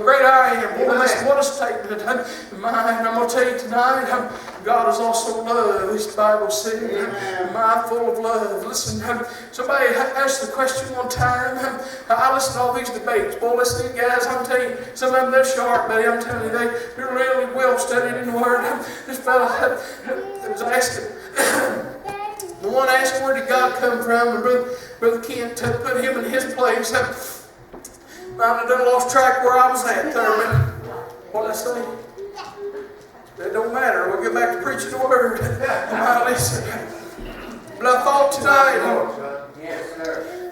great I am. Boy, listen, what a statement. Man, I'm going to tell you tonight, God is also love, as the Bible says. Man, full of love. Listen, somebody asked the question one time. I listen to all these debates. Boy, listen, guys, I'm telling you, some of them, they're sharp, buddy. I'm telling you, they're really well studied in the Word. This fellow was asking, the one asked, where did God come from? And Brother Kent put him in his place. I done lost track where I was at there, man. What did I say? That don't matter. We'll get back to preaching the Word. Listen. But I thought tonight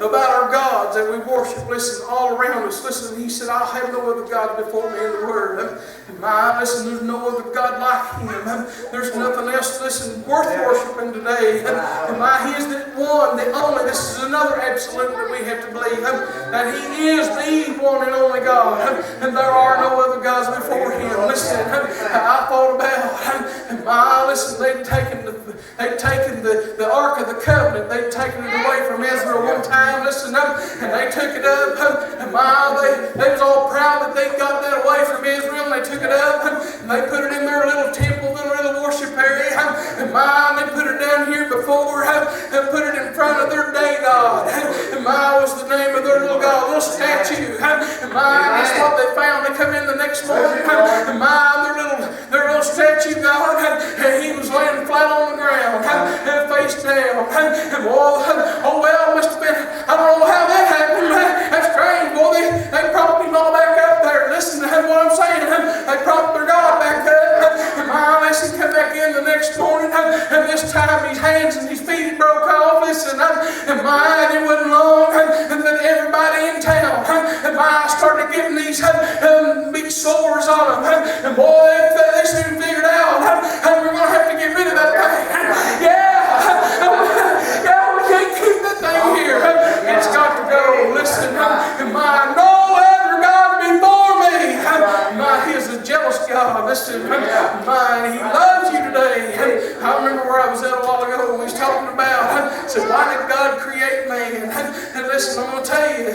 about our gods that we worship. Listen, all around us. Listen, he said, I'll have no other God before me in the Word. Listen, there's no other God like Him. There's nothing else, listen, worth worshiping today. He is the one, the only. This is another absolute that we have to believe. That He is the one and only God. And there are no other gods before Him. Listen, I thought about, listen, they'd taken the Ark of the Covenant. They'd taken it away from Israel one time. Listen, and they took it up. They was all proud that they got that away from Israel. And they took it up and they put it in their little temple, their little worship area. And they put it down here before and put it in front of their day God. And was the name of their little God, little statue. And that's what they found. They come in the next morning. And their little statue God, and he was laying flat on the ground, face down. And oh well, must have been, I don't know how that happened. That's strange, boy. They propped him all back up there. Listen to what I'm saying. They propped their God back up. And listen, come back in the next morning. And this time his hands and his feet broke off. Listen, and it wasn't long. And then everybody in town, started getting these big sores on them. And boy, they soon figured out we're going to have to get rid of that thing. Yeah, we can't keep that thing here. It's got to go. Listen, no other God before me. He is a jealous God. Listen, He loves you today. I remember where I was at a while ago when we was talking about, said, why did God create man? And listen, I'm going to tell you,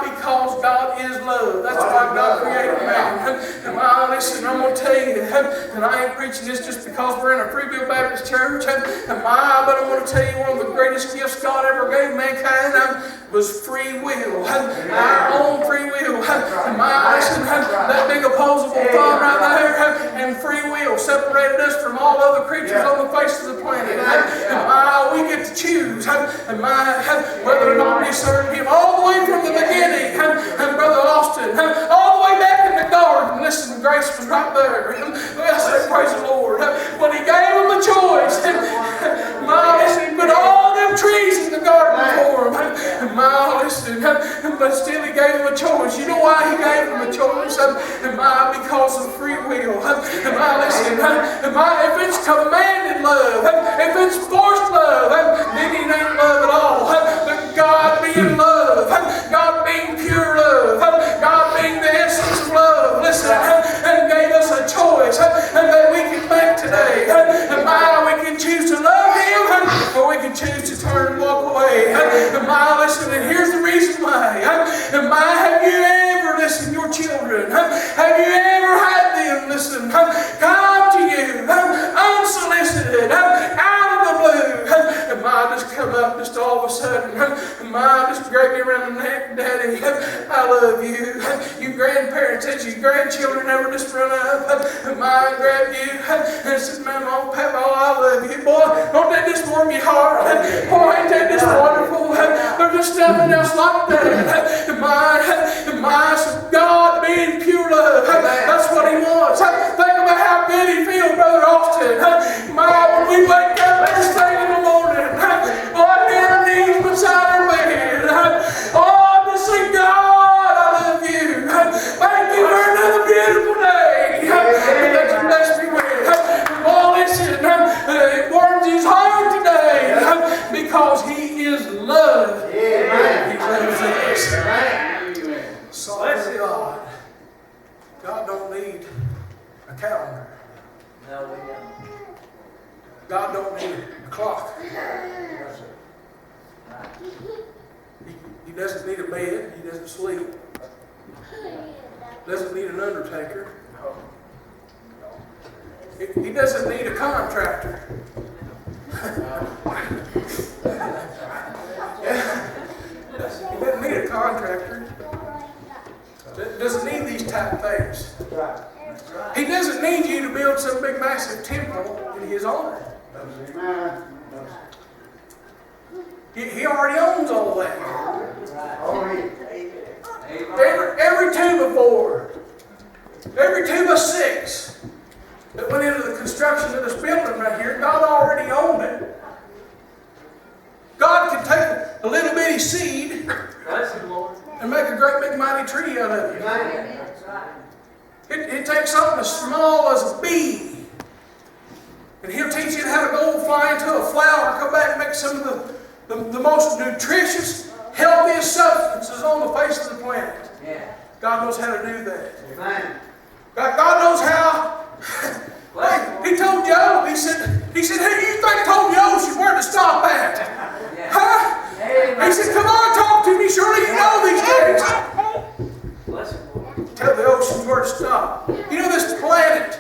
because God is love. That's why God created man. And listen, I'm going to tell you, and I ain't preaching this just because we're in a Free Will Baptist church, but I'm going to tell you one of the greatest gifts God ever gave mankind was free will. Our own free will. Listen, that big opposable thumb right there, and free will separated us from all other creatures on the face of the planet. We get to choose whether or not we serve Him all the way from the beginning. And Brother Austin, all the way back in the garden. Listen, grace was right there. I say, praise the Lord. When He gave them a choice, listen, He put all them trees in the garden for them. Listen, but still He gave them a choice. You know why He gave them a choice? Because of free will. Listen, if it's commanded love, if it's forced love, then it ain't love at all. But God being love, God being pure love, God being the essence of love, listen, and gave us a choice that we can make today. We can choose to love Him, or we can choose to turn and walk away. Listen, and here's the reason why. Have you ever, listen, your children, have you ever had them, listen, come to you, unsolicited, out of the blue, and just come up just all of a sudden, just grab me around the neck, Daddy, I love you. You grandparents, as you grandchildren ever just run up, and grab you, and said, Mama, Papa, I love you. Boy, don't that just warm your heart? Boy, ain't that just wonderful? There's just nothing else like that. God being pure love, that's what He wants. Think about how good He feels, Brother Austin. When we wake up first thing in the morning, on our knees beside our bed, to say, God, I love you. Thank you for another beautiful day that you blessed me with. Listen, it warms His heart today because He is love. He loves us. So that's God. God don't need a calendar. No, we don't. God don't need a clock. He doesn't need a bed. He doesn't sleep. doesn't need an undertaker. He doesn't need a contractor. He doesn't need a contractor. Doesn't need these type of things. He doesn't need you to build some big massive temple in His honor. He already owns all that. Every 2x4, every 2x6 that went into the construction of this building right here, God already owned it. God can take a little bitty seed and make a great big mighty tree out of it. It takes something as small as a bee, and He'll teach you how to go fly into a flower, come back and make some of the most nutritious, healthiest substances on the face of the planet. God knows how to do that. God knows how. He told Job, he said, who do you think told the ocean where to stop at? Huh? He said, come on, talk to me. Surely you know these things. Tell the ocean where to stop. You know, this planet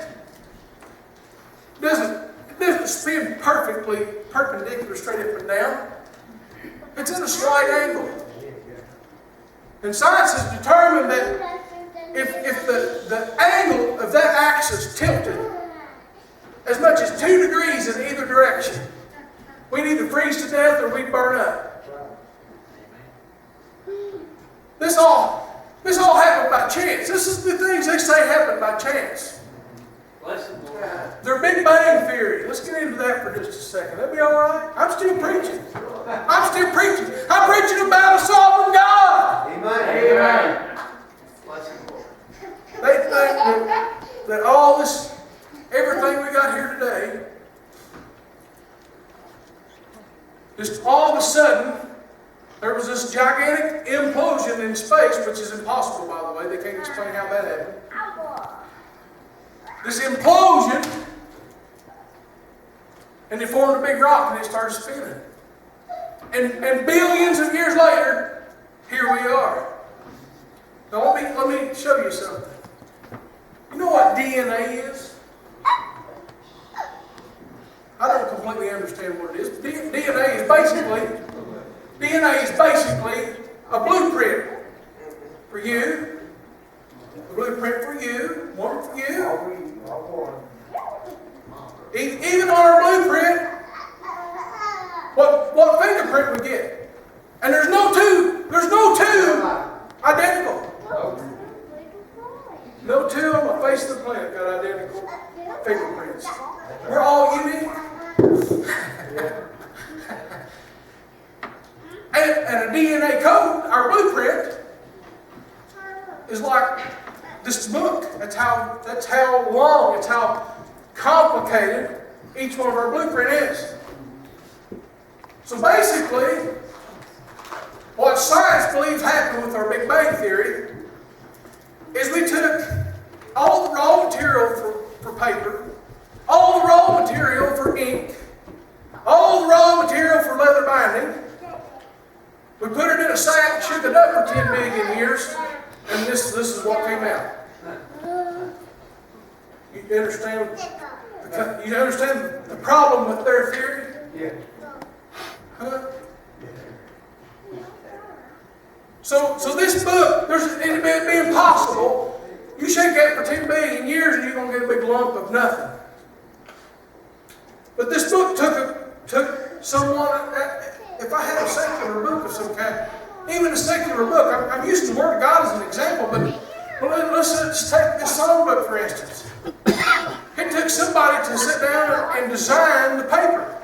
doesn't spin perfectly perpendicular straight up and down. It's in a slight angle. And science has determined that if the angle of that axis tilted as much as 2 degrees in either direction, we'd either freeze to death or we'd burn up. This all happened by chance. This is the things they say happen by chance. Their Big Bang Theory. Let's get into that for just a second. That'd be all right. I'm still preaching. I'm preaching about a sovereign God. Amen. They think that all this, everything we got here today, just all of a sudden, there was this gigantic implosion in space, which is impossible, by the way. They can't explain how that happened. This implosion, and they formed a big rock and it started spinning. And billions of years later, here we are. Now let me show you something. You know what DNA is? I don't completely understand what it is. DNA is basically a blueprint for you. A blueprint for you. One for you. Even on our blueprint, what fingerprint we get. And there's no two identical. No two on the face of the planet got identical fingerprints. We're all unique. And a DNA code, our blueprint, is like this book. That's how long, that's how complicated each one of our blueprint is. So basically, what science believes happened with our Big Bang Theory is we took all the raw material for paper, all the raw material for ink, all the raw material for leather binding. We put it in a sack and shook it up for 10 million years, and this is what came out. You understand? You understand the problem with their theory? Yeah. Huh? So this book, it'd be impossible. You shake that for 10 billion years and you're going to get a big lump of nothing. But this book took someone, if I had a secular book of some kind, even a secular book, I'm using the Word of God as an example, but let's take this songbook for instance. It took somebody to sit down and design the paper.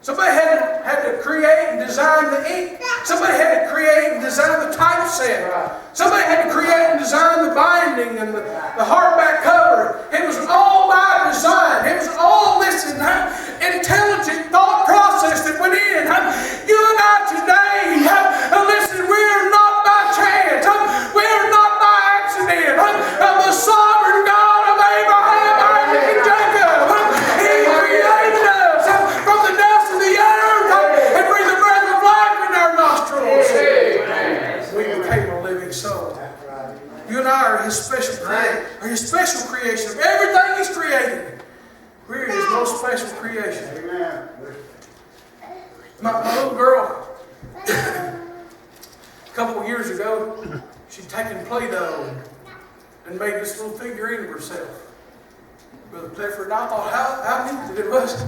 Somebody had to create and design the ink. Somebody had to create and design the typeset. Somebody had to create and design the binding and the hardback cover. It was all by design. It was all this intelligent thought process that went in. You and I today, listen, we are not by chance. We are not by accident. The sovereign God of Abraham, Isaac, and Jacob. He created us from the dust of the earth and breathed the breath of life in our nostrils. We became a living soul. You and I are His special creation. Are His special creation. Of everything He's created, we're His most special creation. Amen. My little girl, a couple of years ago, she'd taken Play-Doh and made this little figurine of herself. Brother Clifford, and I thought how neat that it was.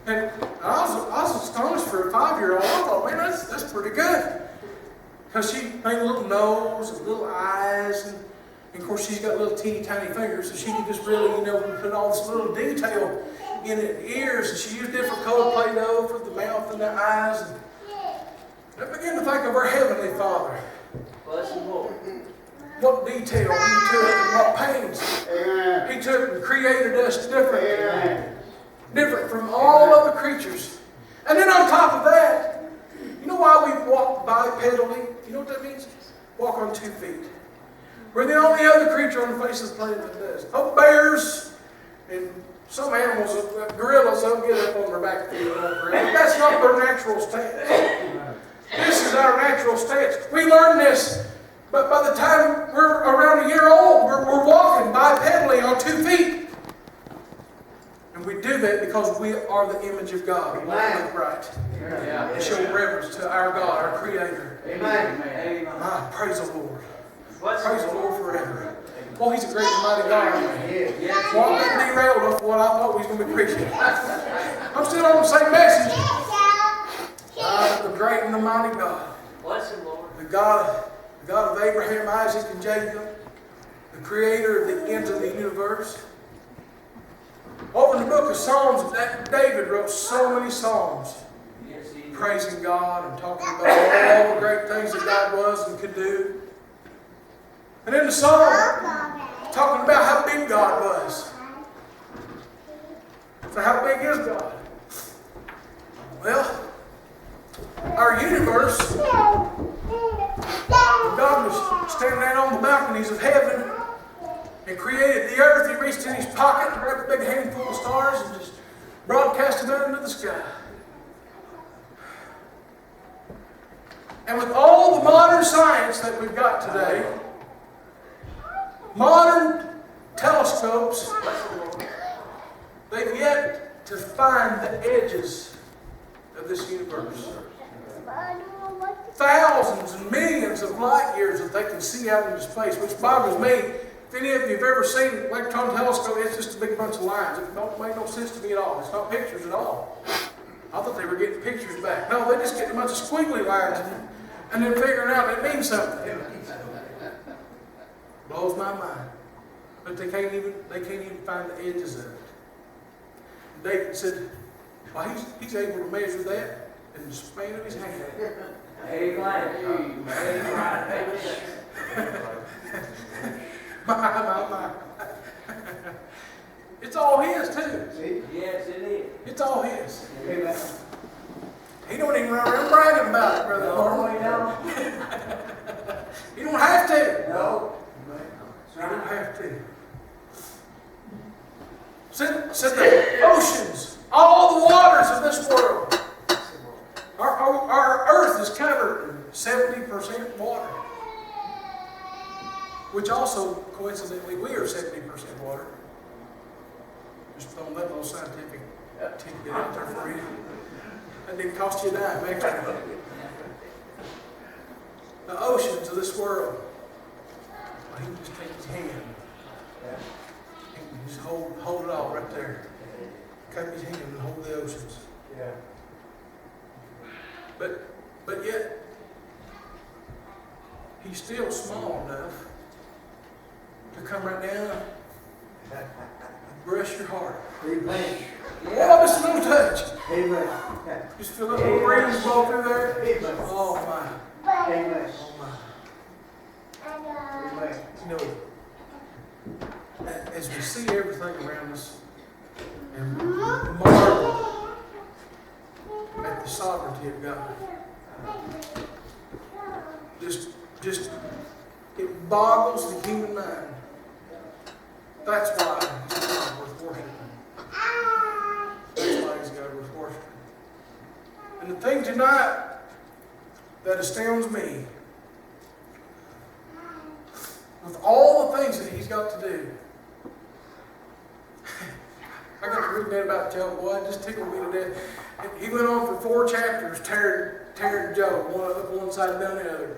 And I was astonished for a 5-year-old. I thought, man, that's pretty good. Because she made a little nose and little eyes, and of course she's got little teeny tiny fingers, so she could just really, put all this little detail in the ears, and she used different colored Play-Doh for the mouth and the eyes. And I began to think of our Heavenly Father. Bless the Lord. What detail He took and what pains Amen. He took and created us different. Amen. Different from all other creatures. And then on top of that, you know why we walk bipedally? You know what that means? Walk on 2 feet. We're the only other creature on the face of the planet that does. Oh, bears and some animals, gorillas, they'll get up on their back feet. But that's not their natural stance. This is our natural stance. We learned this, but by the time we're around a year old, we're walking bipedally on 2 feet. And we do that because we are the image of God. We want to look right. And show reverence to our God, our Creator. Amen. Ah, praise the Lord. Bless Praise the Lord forever. Well, He's a great and mighty God. Yes. Well, I'm getting derailed off what I thought we was going to be preaching. I'm still on the same message. The great and the mighty God. Bless Him, Lord. The God of Abraham, Isaac, and Jacob. The Creator of the ends of the universe. Over in the book of Psalms, David wrote so many psalms. Yes, He is. Praising God and talking about all the great things that God was and could do. And in the psalm, talking about how big God was. So how big is God? Well, our universe, God was standing there on the balconies of heaven and created the earth. He reached in His pocket and grabbed a big handful of stars and just broadcast them out into the sky. And with all the modern science that we've got today, modern telescopes, they've yet to find the edges of this universe. Thousands and millions of light years that they can see out into space, which boggles me. If any of you have ever seen an electron telescope, it's just a big bunch of lines. It don't make no sense to me at all. It's not pictures at all. I thought they were getting pictures back. No, they just get a bunch of squiggly lines and then figuring out it means something. Blows my mind. But they can't even find the edges of it. David said, well, he's able to measure that in the span of his hand. Amen. My. It's all his too. Yes, it is. It's all his. Amen. He don't even run around bragging about it, Brother No, Norman. we don't. You don't have to. No. You don't have to. Said the oceans, all the waters of this world. Our earth is covered in 70% water. Which also, coincidentally, we are 70% water. Just throwing that little scientific tidbit out there for you. That didn't cost you a dime extra. The oceans of this world. Well, he can just take his hand. He can just hold it all right there. Take his hand and hold the oceans. Yeah. But yet, he's still small enough to come right down and brush your heart. Amen. Oh, just a little touch. Amen. Just feel that little breeze blow through there. Amen. Oh my. Amen. Oh my. Amen. You know, as we see everything around us and marvel at the sovereignty of God, just it boggles the human mind. That's why He's God worth worshiping. That's why He's God worth worshiping. And the thing tonight that astounds me with all the things that he's got to do. I got to read that about Job. Boy, it just tickled me to death. He went on for 4 chapters tearing Job, one up one side and down the other.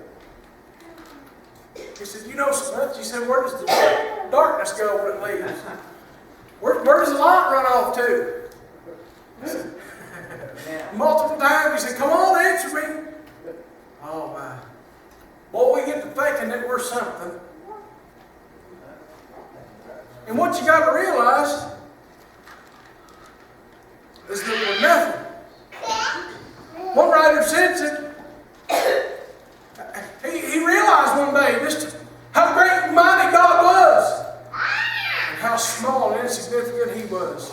He said, you know so much. He said, where does the darkness go when it leaves? Where does the light run off to? Multiple times he said, come on, answer me. Oh my. Boy, we get to thinking that we're something. And what you got to realize is that we're nothing. One writer says it. He realized one day just how great and mighty God was, and how small and insignificant he was.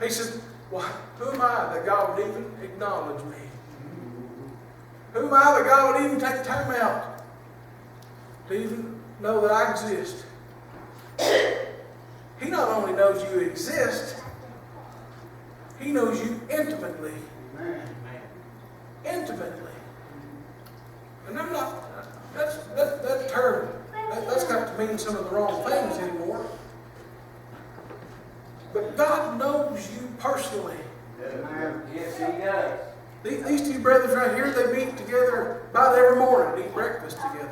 He said, well, who am I that God would even acknowledge me? Who am I that God would even take time out to even know that I exist? He not only knows you exist, he knows you intimately. Intimately. And I'm not, that term, that's got to mean some of the wrong things anymore. But God knows you personally. Yes, he does. These 2 brothers right here, they meet together about every morning and eat breakfast together.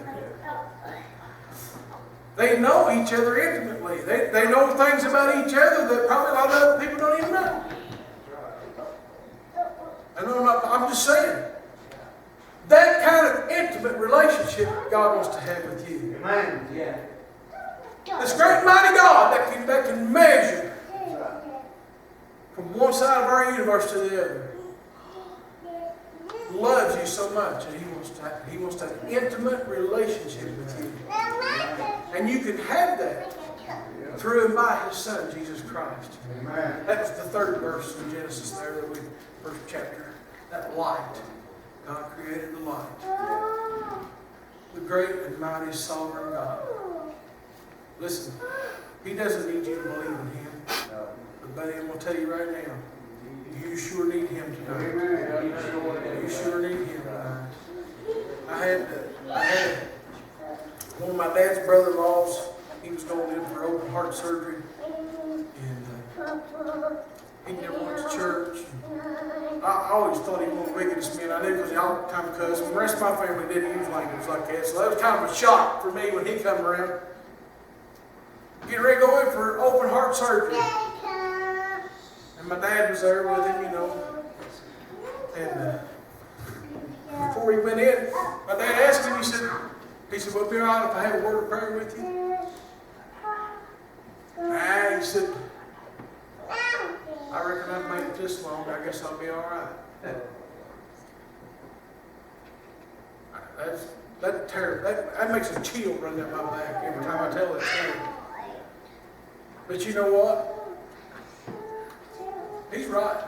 They know each other intimately. They know things about each other that probably a lot of other people don't even know. I'm just saying. That kind of intimate relationship God wants to have with you. Amen. Yeah. This great mighty God that can measure from one side of our universe to the other loves you so much, and He wants to have an intimate relationship with you. And you can have that through and by His Son, Jesus Christ. Amen. That was the 3rd verse in Genesis there, that first chapter. That light. God created the light. The great and mighty sovereign God. Listen, He doesn't need you to believe in Him. But buddy, I'm going to tell you right now, you sure need Him tonight. You sure need Him tonight. I had one of my dad's brother-in-laws. He was going in for open heart surgery. And he never went to church. I always thought he was one of the wickedest men I knew because he all the time cussed. The rest of my family didn't use language like that. So that was kind of a shock for me when he come around. Getting ready to go in for open heart surgery. And my dad was there with him, you know. And before he went in, my dad asked him, he said, well, it'd be all right if I have a word of prayer with you? And he said, I reckon I've made it this long, I guess I'll be all right. That makes a chill run down my back every time I tell that story. But you know what? He's right.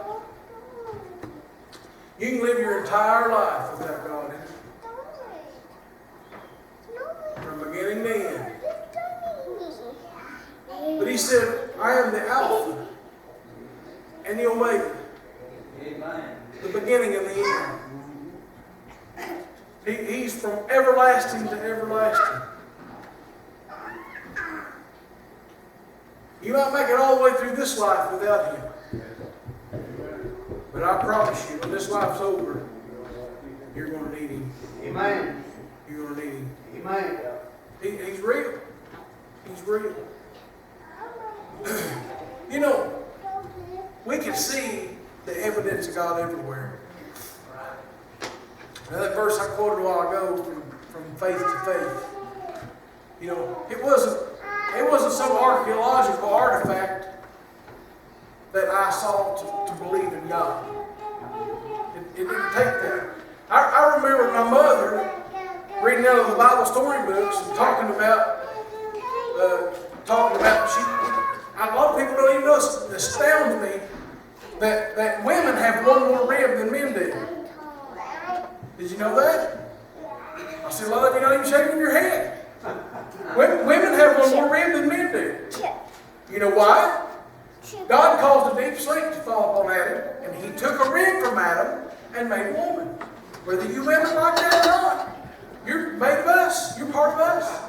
You can live your entire life without God in it. From beginning to end. But He said, I am the Alpha and the Omega. Amen. The beginning and the end. He's from everlasting to everlasting. You might make it all the way through this life without Him. But I promise you, when this life's over, you're going to need Him. Amen. You're going to need Him. Amen. He's real. He's real. You know, we can see the evidence of God everywhere. Now that verse I quoted a while ago, from faith to faith. You know, it wasn't some archaeological artifact that I saw to believe in God. It didn't take that. I remember my mother reading out of the Bible storybooks and talking about a lot of people don't even know. It astounds me that women have one more rib than men do. Did you know that? I see a lot of you not even shaking your head. Women have one more rib than men do. You know why? God caused a deep sleep to fall upon Adam, and He took a rib from Adam and made a woman. Whether you women like that or not, you're made of us. You're part of us.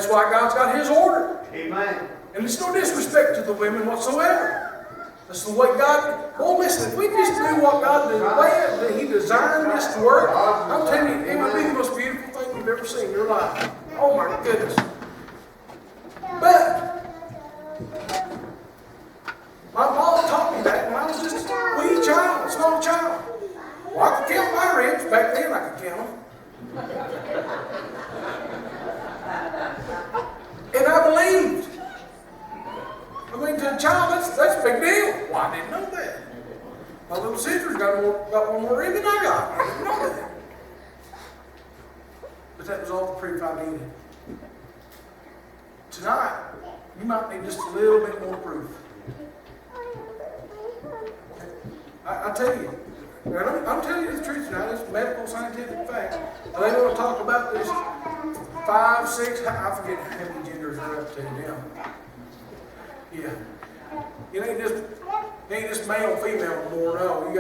That's why God's got His order. Amen. And it's no disrespect to the women whatsoever. That's the way God, oh listen, if we just knew what God did, the way that He designed this to work, I'm telling you, it would be the most beautiful thing you've ever seen in your life. Oh my goodness. But, my mom taught me that when I was just a wee child, a small child. Well, I could count my ribs. Back then I could count them. And I believed. I mean, to a child, that's a big deal. Well, I didn't know that. My little sister's got one more rib than I got. I didn't know that. But that was all the proof I needed. Tonight, you might need just a little bit more proof. I tell you, I'm telling you the truth tonight. It's medical, scientific fact. They want to talk about this 5, 6, I forget how many genders are up to now. Yeah. It ain't just male, female no more. No,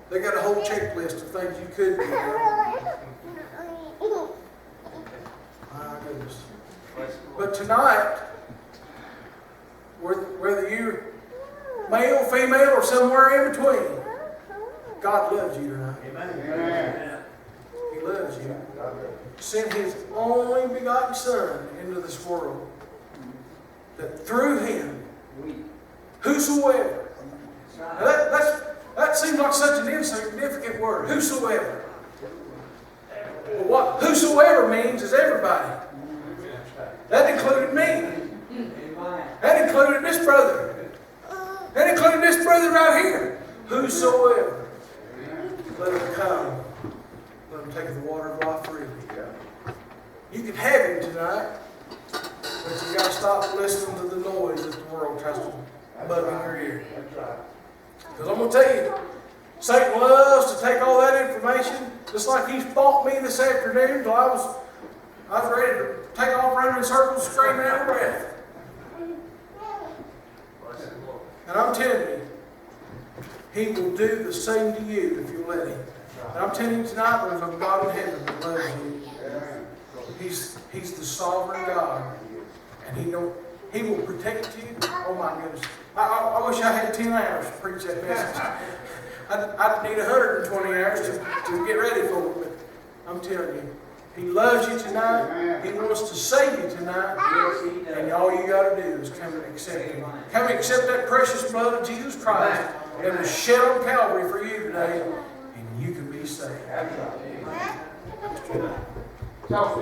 they got a whole checklist of things you could do. My goodness. But tonight, whether you're male, female, or somewhere in between, God loves you tonight. Amen. He loves you. Sent His only begotten Son into this world, that through Him, whosoever. Now that seems like such an insignificant word. Whosoever. But what whosoever means is everybody. That included me. That included this brother. That included this brother right here. Whosoever. Let him come. Let him take the water of life freely. You can have Him tonight, but you got to stop listening to the noise that the world tries to bug in your ear. Because I'm going to tell you, Satan loves to take all that information, just like he's fought me this afternoon till I was ready to take off running in circles, screaming out of breath. And I'm telling you, He will do the same to you if you let Him. And I'm telling you tonight, there's a God in heaven that loves you. He's the sovereign God, and He will protect you. Oh my goodness! I wish I had 10 hours to preach that message. I'd need 120 hours to get ready for it. But I'm telling you, He loves you tonight. He wants to save you tonight, and all you got to do is come and accept Him. Come and accept that precious blood of Jesus Christ that was shed on Calvary for you today, and you can be saved. Talk to